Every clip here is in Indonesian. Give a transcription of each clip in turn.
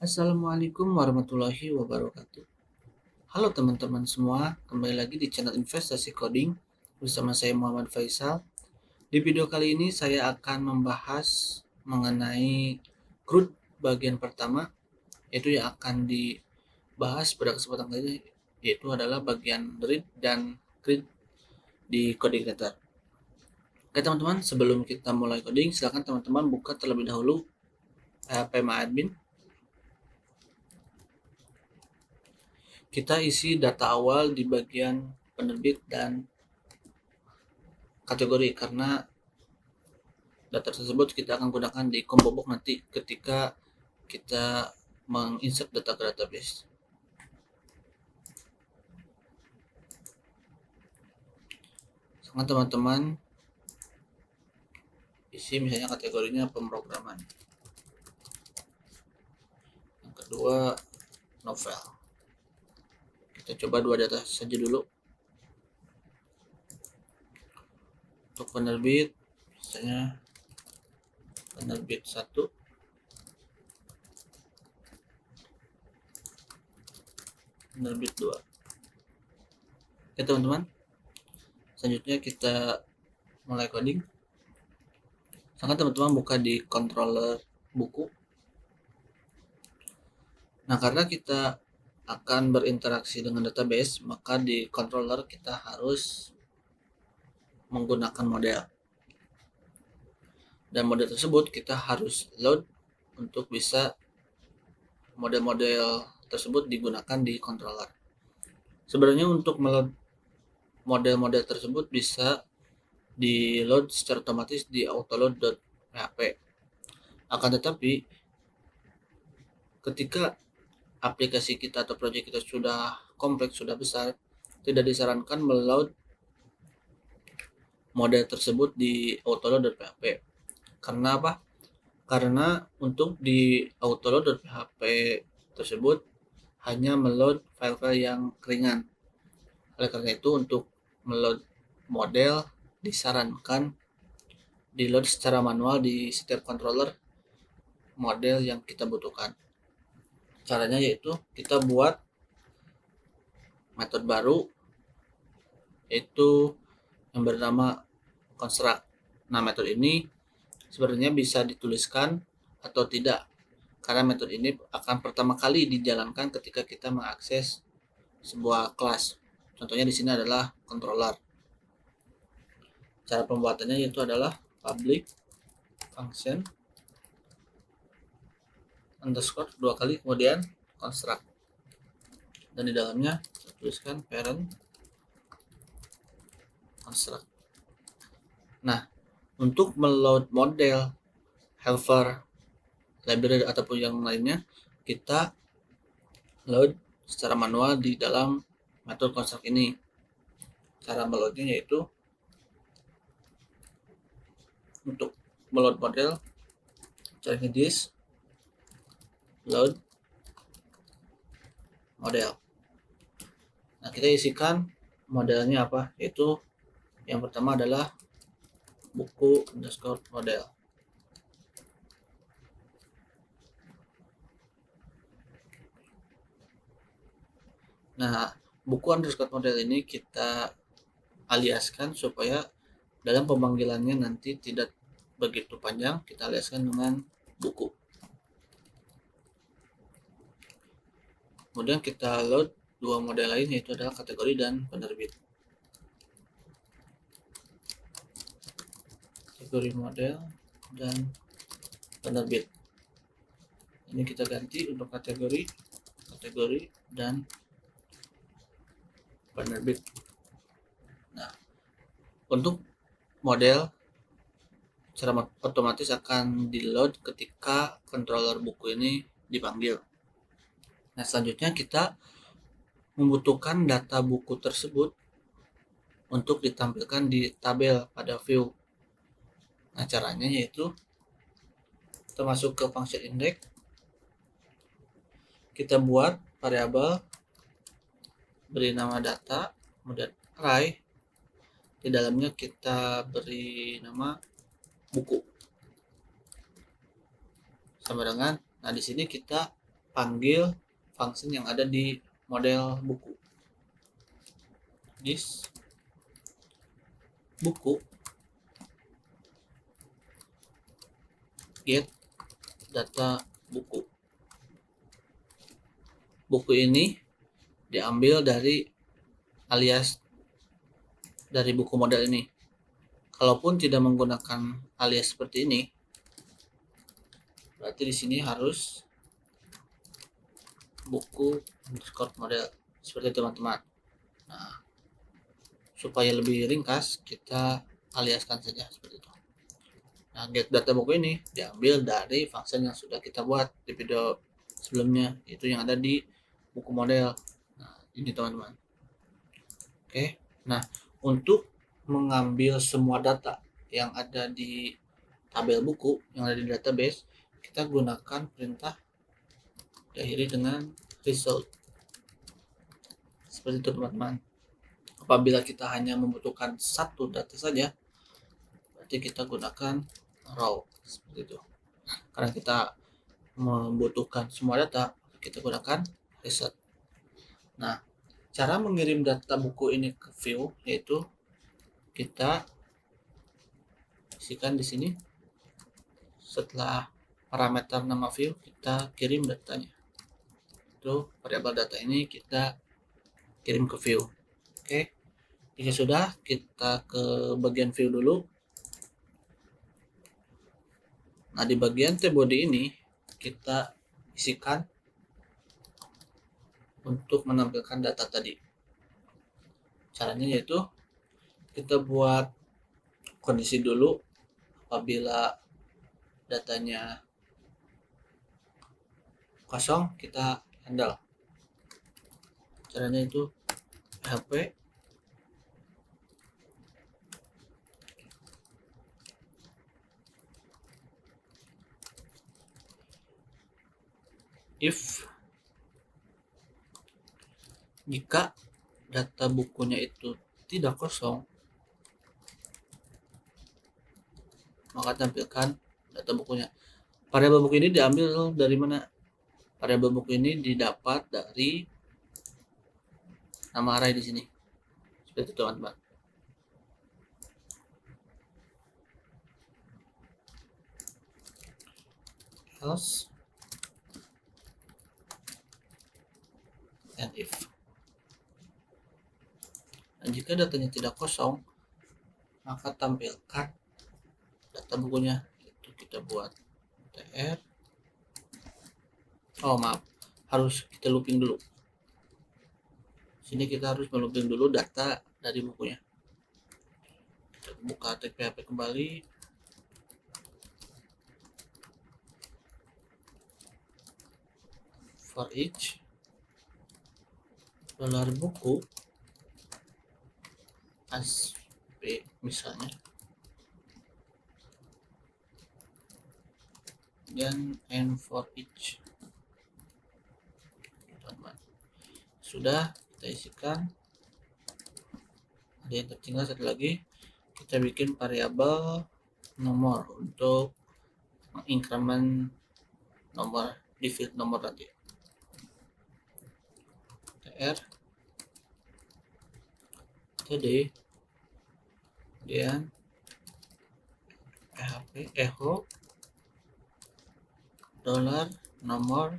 Assalamualaikum warahmatullahi wabarakatuh. Halo teman-teman semua, kembali lagi di channel Investasi Coding bersama saya Muhammad Faisal. Di video kali ini saya akan membahas mengenai CRUD bagian pertama, yaitu yang akan dibahas pada kesempatan kali ini, yaitu adalah bagian read dan read di coding editor. Oke teman-teman, sebelum kita mulai coding, silakan teman-teman buka terlebih dahulu PHP MyAdmin. Kita isi data awal di bagian penerbit dan kategori, karena data tersebut kita akan gunakan di Kombobok nanti ketika kita menginsert data ke database. Sekarang teman-teman isi misalnya kategorinya pemrograman. Yang kedua novel. Kita coba dua data saja dulu. Untuk penerbit misalnya penerbit 1, penerbit 2. Oke teman-teman, selanjutnya kita mulai coding. Sekarang teman-teman buka di controller buku. Nah, karena kita akan berinteraksi dengan database, maka di controller kita harus menggunakan model. Dan model tersebut kita harus load untuk bisa model-model tersebut digunakan di controller. Sebenarnya untuk meload model-model tersebut bisa di load secara otomatis di autoload.php. Akan tetapi ketika aplikasi kita atau proyek kita sudah kompleks, sudah besar, tidak disarankan meload model tersebut di autoload.php. Karena apa? Karena untuk di autoload.php tersebut hanya meload file-file yang ringan. Oleh karena itu, untuk meload model disarankan di load secara manual di setiap controller model yang kita butuhkan. Caranya yaitu kita buat metode baru, yaitu yang bernama construct. Nah, metode ini sebenarnya bisa dituliskan atau tidak, karena metode ini akan pertama kali dijalankan ketika kita mengakses sebuah kelas. Contohnya di sini adalah controller. Cara pembuatannya yaitu adalah public function underscore 2 kali, kemudian construct, dan di dalamnya saya tuliskan parent construct. Nah, untuk meload model, helper, library ataupun yang lainnya, kita load secara manual di dalam metode construct ini. Cara meloadnya yaitu untuk meload model, caranya this load model. Nah, kita isikan modelnya apa, yaitu yang pertama adalah buku underscore model. Nah, buku underscore model ini kita aliaskan supaya dalam pemanggilannya nanti tidak begitu panjang, kita aliaskan dengan buku. Kemudian kita load dua model lain, yaitu adalah kategori dan penerbit. Kategori model dan penerbit. Ini kita ganti untuk kategori dan penerbit. Nah, untuk model secara otomatis akan di load ketika controller buku ini dipanggil. Nah, selanjutnya kita membutuhkan data buku tersebut untuk ditampilkan di tabel pada view. Nah, caranya yaitu kita masuk ke function index, kita buat variabel beri nama data, kemudian array, di dalamnya kita beri nama buku sama dengan, nah di sini kita panggil function yang ada di model buku. This buku get data buku. Buku ini diambil dari alias dari buku model ini. Kalaupun tidak menggunakan alias seperti ini, berarti di sini harus buku underscore model seperti teman-teman. Nah, supaya lebih ringkas, kita aliaskan saja seperti itu. Nah, get data buku ini diambil dari function yang sudah kita buat di video sebelumnya, itu yang ada di buku model. Nah, ini teman-teman. Oke. Nah, untuk mengambil semua data yang ada di tabel buku yang ada di database, kita gunakan perintah diakhiri dengan result. Seperti itu teman-teman. Apabila kita hanya membutuhkan satu data saja, berarti kita gunakan raw seperti itu. Karena kita membutuhkan semua data, kita gunakan result. Nah, cara mengirim data buku ini ke view yaitu kita isikan di sini. Setelah parameter nama view, kita kirim datanya. Itu variabel data ini kita kirim ke view. Oke. Jika sudah, kita ke bagian view dulu. Nah, di bagian T-body ini kita isikan untuk menampilkan data tadi. Caranya yaitu kita buat kondisi dulu apabila datanya kosong, kita handle. Caranya itu php if jika data bukunya itu tidak kosong, maka tampilkan data bukunya. Variabel buku ini diambil dari mana? Variabel buku ini didapat dari nama array di sini. Seperti itu teman-teman. Else and if. Dan jika datanya tidak kosong, maka tampilkan data bukunya. Itu kita buat tr. Oh maaf, harus kita looping dulu. Sini kita harus melooping dulu data dari bukunya. Kita buka tag PHP kembali. For each $buku as p misalnya, dan and for each. Teman-teman, sudah kita isikan. Ada yang tertinggal satu lagi, kita bikin variabel nomor untuk mengincrement nomor di field nomor nanti. tr td dan php echo $nomor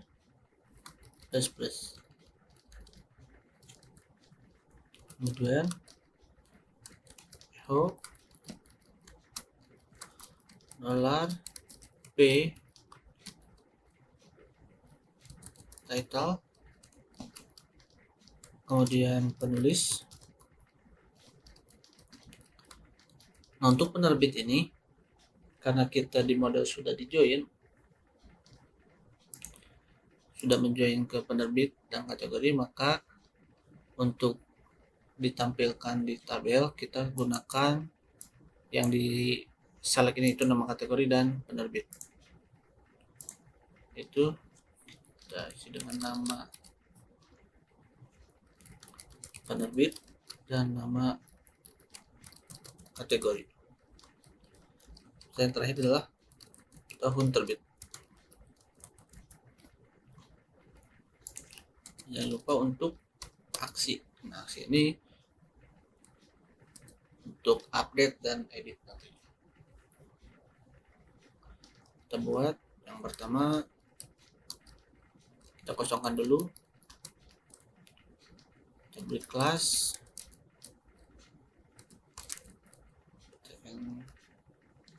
plus kemudian echo $p title, kemudian penulis. Nah, untuk penerbit ini, karena kita di model sudah di-join, sudah menjoin ke penerbit dan kategori, maka untuk ditampilkan di tabel kita gunakan yang di select ini, itu nama kategori dan penerbit. Itu kita isi dengan nama penerbit dan nama kategori. Dan terakhir adalah tahun terbit. Jangan lupa untuk aksi. Nah, aksi ini untuk update dan edit nanti. Kita buat yang pertama, kita kosongkan dulu, kita beri kelas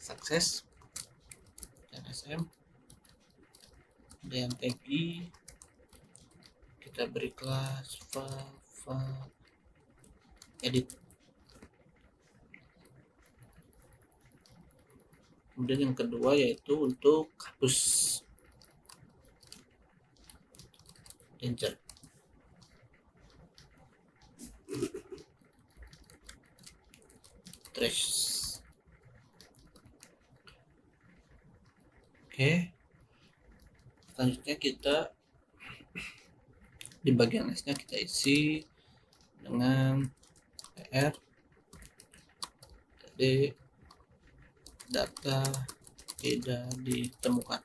sukses dan sm, dan tag i, kita beri kelas file edit. Kemudian yang kedua yaitu untuk hapus enter. Trash. Oke. Selanjutnya kita di bagian S-nya kita isi dengan PR tadi data tidak ditemukan.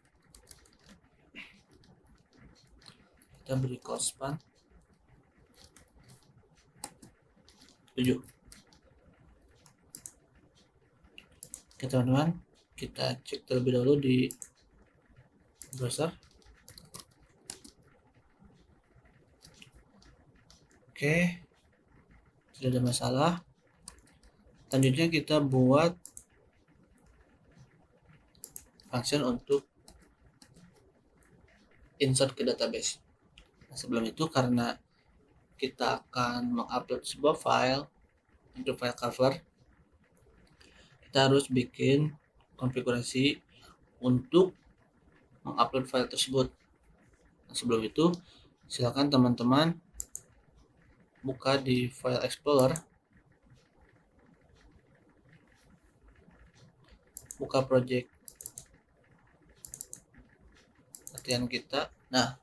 Kita beri close-span 7. Oke teman-teman, kita cek terlebih dahulu di browser. Oke, tidak ada masalah. Selanjutnya kita buat function untuk insert ke database. Nah, sebelum itu karena kita akan mengupload sebuah file untuk file cover, kita harus bikin konfigurasi untuk mengupload file tersebut. Nah, sebelum itu silakan teman-teman buka di file explorer, buka project latihan kita. Nah,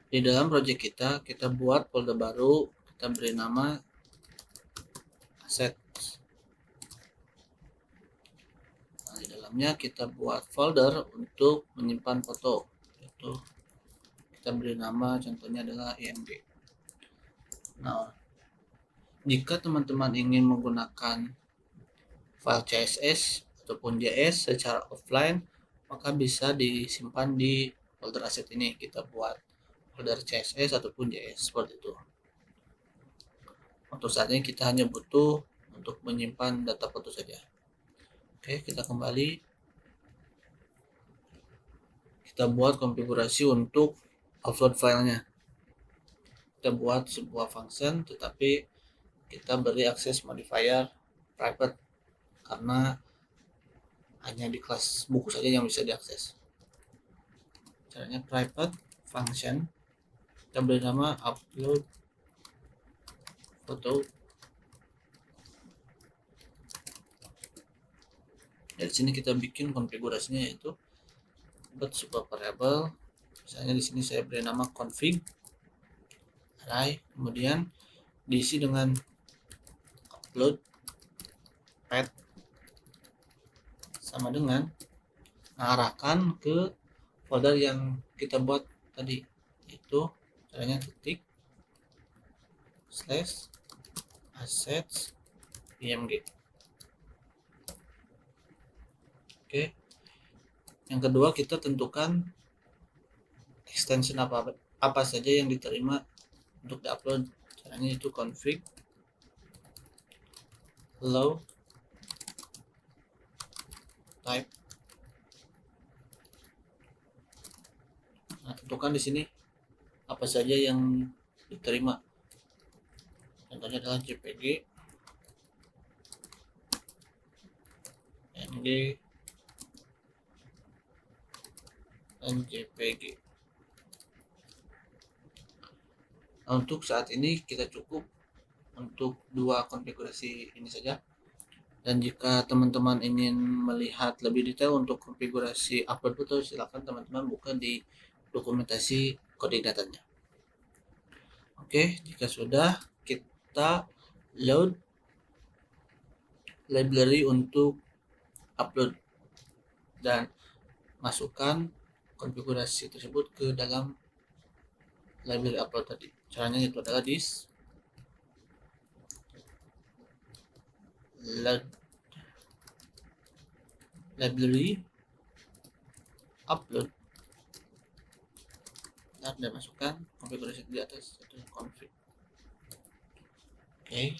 di dalam project kita buat folder baru, kita beri nama assets. Nah, di dalamnya kita buat folder untuk menyimpan foto, yaitu kita beri nama contohnya adalah img. Nah, jika teman-teman ingin menggunakan file CSS ataupun JS secara offline, maka bisa disimpan di folder aset ini. Kita buat folder CSS ataupun JS seperti itu. Untuk saat ini kita hanya butuh untuk menyimpan data foto saja. Oke, kita kembali. Kita buat konfigurasi untuk upload filenya. Kita buat sebuah function, tetapi kita beri akses modifier private karena hanya di kelas buku saja yang bisa diakses. Caranya private function, kita beri nama upload foto. Dari sini kita bikin konfigurasinya, yaitu buat sebuah variabel. Misalnya di sini saya beri nama config array, kemudian diisi dengan upload path sama dengan mengarahkan ke folder yang kita buat tadi, yaitu caranya ketik /assets img. Oke, yang kedua kita tentukan extension apa saja yang diterima untuk diupload. Caranya itu config allow type. Nah, tentukan di sini apa saja yang diterima. Contohnya adalah JPG, PNG, dan JPG. Nah, untuk saat ini kita cukup untuk dua konfigurasi ini saja. Dan jika teman-teman ingin melihat lebih detail untuk konfigurasi upload foto, silakan teman-teman buka di dokumentasi coding datanya. Oke, jika sudah, kita load library untuk upload dan masukkan konfigurasi tersebut ke dalam library upload tadi. Caranya itu adalah this library upload dan Anda masukkan konfigurasi di atas itu config. Oke,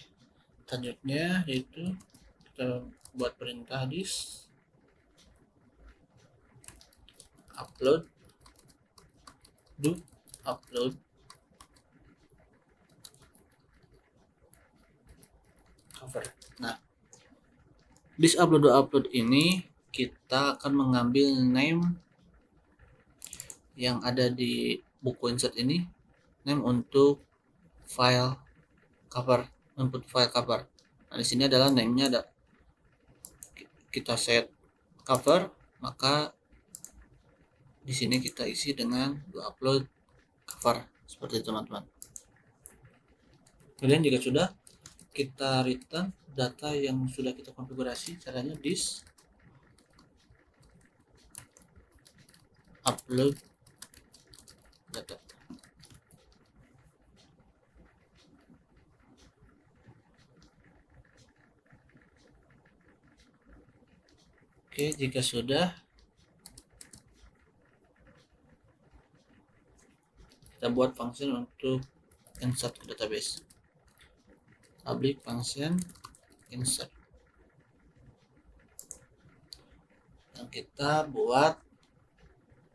selanjutnya yaitu kita buat perintah this upload do upload cover. Nah, this upload do upload ini kita akan mengambil name yang ada di buku insert ini, name untuk file cover, input file cover. Nah, di sini adalah name-nya ada kita set cover, maka di sini kita isi dengan do upload cover seperti itu teman-teman. Kemudian jika sudah, kita return data yang sudah kita konfigurasi. Caranya this upload data. Oke, jika sudah, kita buat function untuk insert ke database. Public function insert. Dan kita buat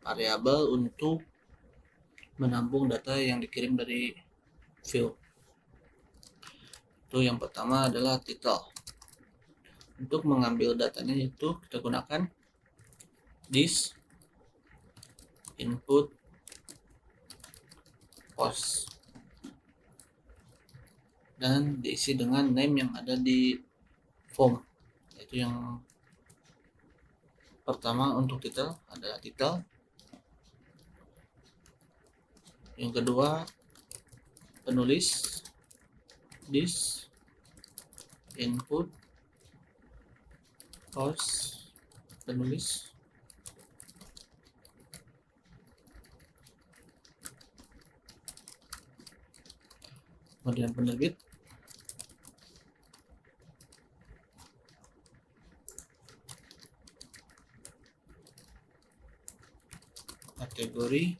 variabel untuk menampung data yang dikirim dari view. Itu yang pertama adalah title. Untuk mengambil datanya itu kita gunakan this input post dan diisi dengan name yang ada di form, yaitu yang pertama untuk title adalah title, yang kedua penulis this input post penulis, kemudian penerbit, kategori,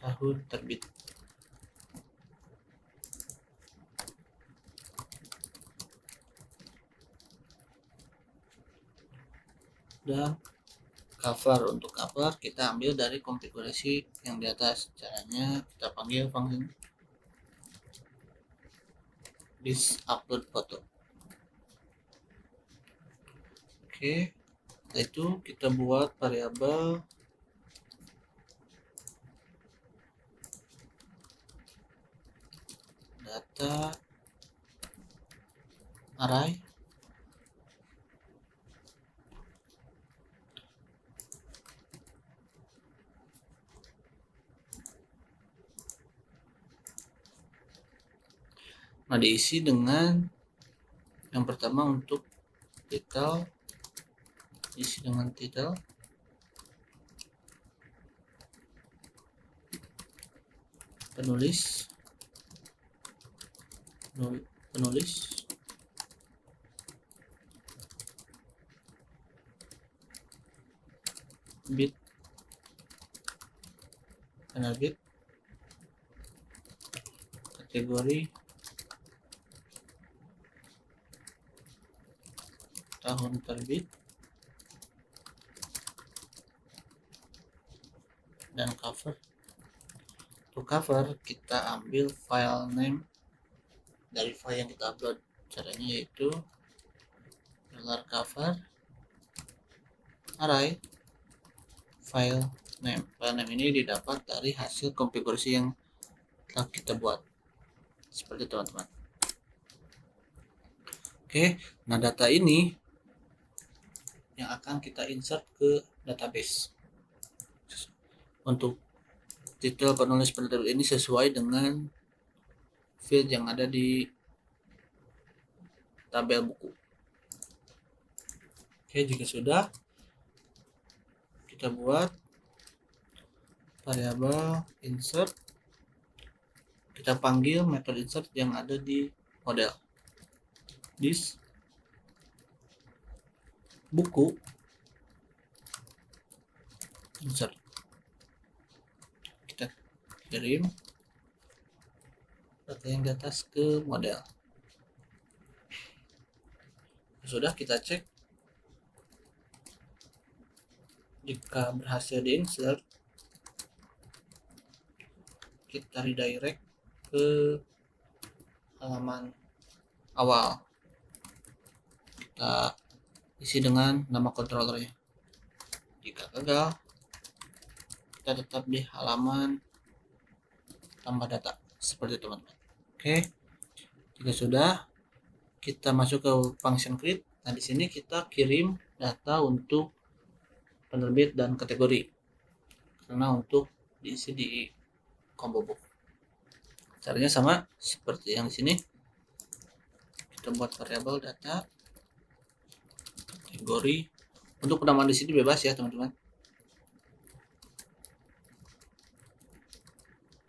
tahun terbit. Dan cover, untuk cover kita ambil dari konfigurasi yang di atas. Caranya kita panggil function this upload photo. Oke, setelah itu kita buat variabel data array diisi dengan yang pertama untuk title, isi dengan title, penulis bit penerbit, kategori, tahun terbit, dan cover. Untuk cover kita ambil file name dari file yang kita upload. Caranya yaitu $cover array file name. File name ini didapat dari hasil konfigurasi yang telah kita buat. Seperti itu teman-teman. Oke, nah data ini yang akan kita insert ke database. Untuk titel, penulis, penerbit ini sesuai dengan field yang ada di tabel buku. Oke, jika sudah, kita buat variabel insert, kita panggil metode insert yang ada di model. This buku insert, kita kirim data yang di atas ke model. Sudah, kita cek jika berhasil diinsert, kita redirect ke halaman awal, kita isi dengan nama controllernya. Jika gagal, kita tetap di halaman tambah data seperti itu, teman-teman. Oke, jika sudah, kita masuk ke function create. Nah, di sini kita kirim data untuk penerbit dan kategori, karena untuk diisi di combo book. Caranya sama seperti yang di sini. Kita buat variabel data kategori. Untuk penamaan di sini bebas ya, teman-teman.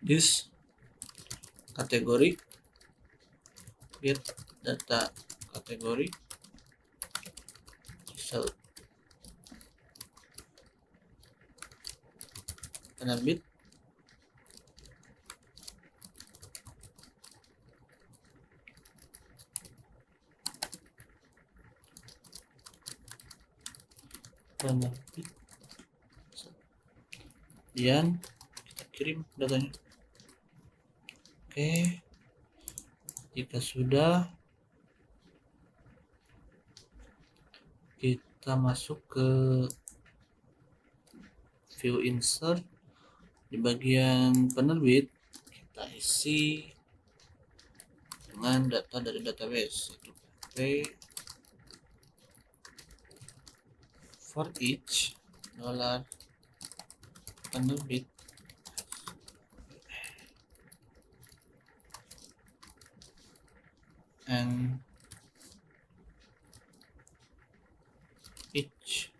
This kategori, create data kategori, result penerbit, kemudian kita kirim datanya. Oke, jika sudah, kita masuk ke view insert. Di bagian penerbit, kita isi dengan data dari database, yaitu PHP for each dollar penerbit and each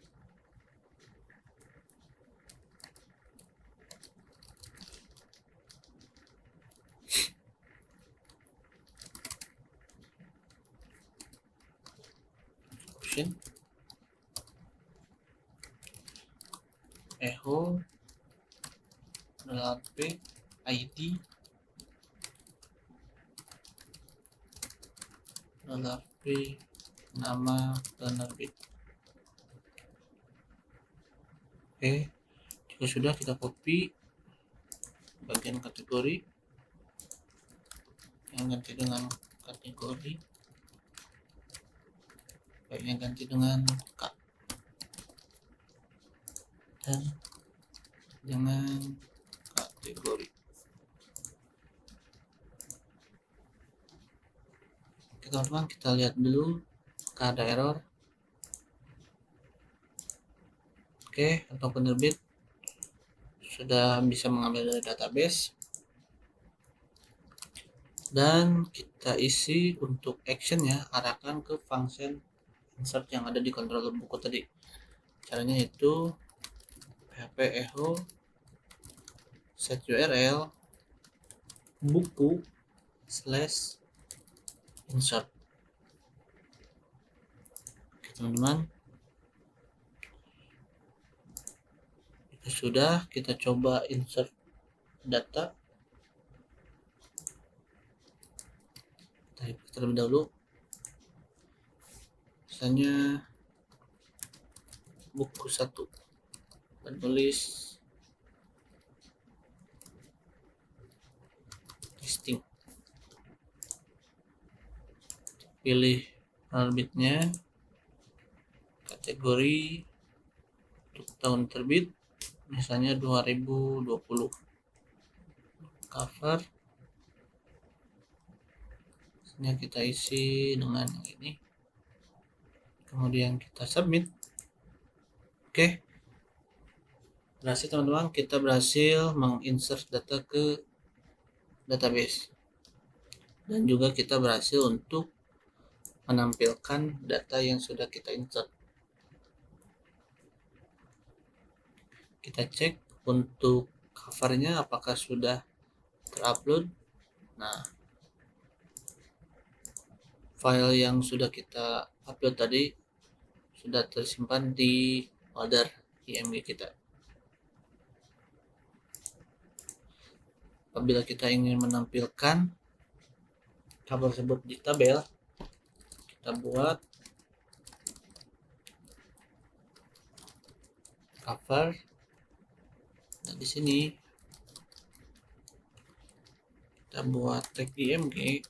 option echo $p ID $p nama penerbit. Oke, jika sudah, kita copy bagian kategori yang ganti dengan kategori, baiknya ganti dengan K dan dengan kategori. Oke, teman-teman, kita lihat dulu ada error. Oke, untuk penerbit sudah bisa mengambil dari database, dan kita isi untuk action ya, arahkan ke function insert yang ada di controller buku tadi. Caranya itu php echo set URL buku / insert. Oke, teman-teman, jika sudah, kita coba insert data. Kita terlebih dahulu, misalnya buku 1, penulis listing, pilih penerbitnya, kategori untuk tahun terbit misalnya 2020, cover kita isi dengan yang ini, kemudian kita submit. Oke, berhasil, teman-teman. Kita berhasil menginsert data ke database, dan juga kita berhasil untuk menampilkan data yang sudah kita insert. Kita cek untuk covernya apakah sudah terupload. Nah, file yang sudah kita upload tadi sudah tersimpan di folder IMG kita. Apabila kita ingin menampilkan cover tersebut di tabel, kita buat cover. Nah, di sini kita buat tag IMG.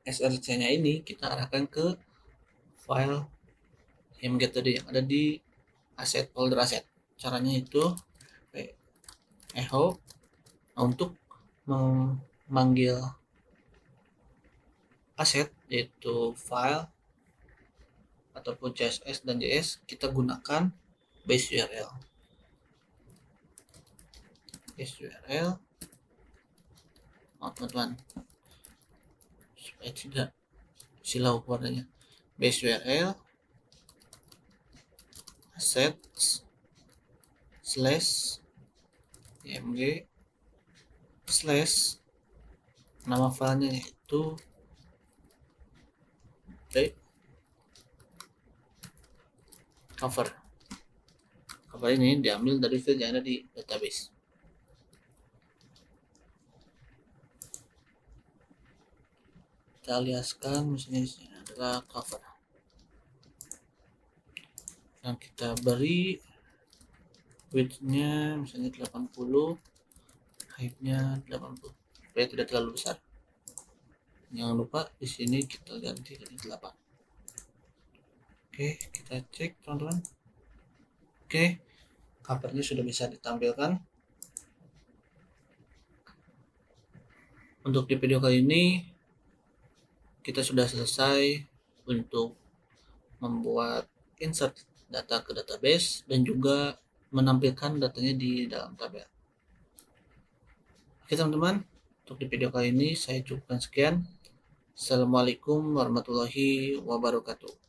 SRC-nya ini kita arahkan ke file IMG tadi yang ada di aset, folder aset. Caranya itu echo. Nah, untuk memanggil aset yaitu file ataupun CSS dan JS, kita gunakan base URL. Base URL, teman-teman, supaya tidak silau warnanya. Base URL assets / img / nama filenya yaitu cover. Cover ini diambil dari file yang ada di database. Kita aliaskan, misalnya di sini adalah cover. Dan kita beri width-nya misalnya 80, height-nya 80 supaya tidak terlalu besar. Jangan lupa di sini kita ganti jadi 8. Oke, kita cek teman-teman. Oke, covernya sudah bisa ditampilkan. Untuk di video kali ini kita sudah selesai untuk membuat insert data ke database dan juga menampilkan datanya di dalam tabel. Oke teman-teman, untuk di video kali ini saya cukupkan sekian. Assalamualaikum warahmatullahi wabarakatuh.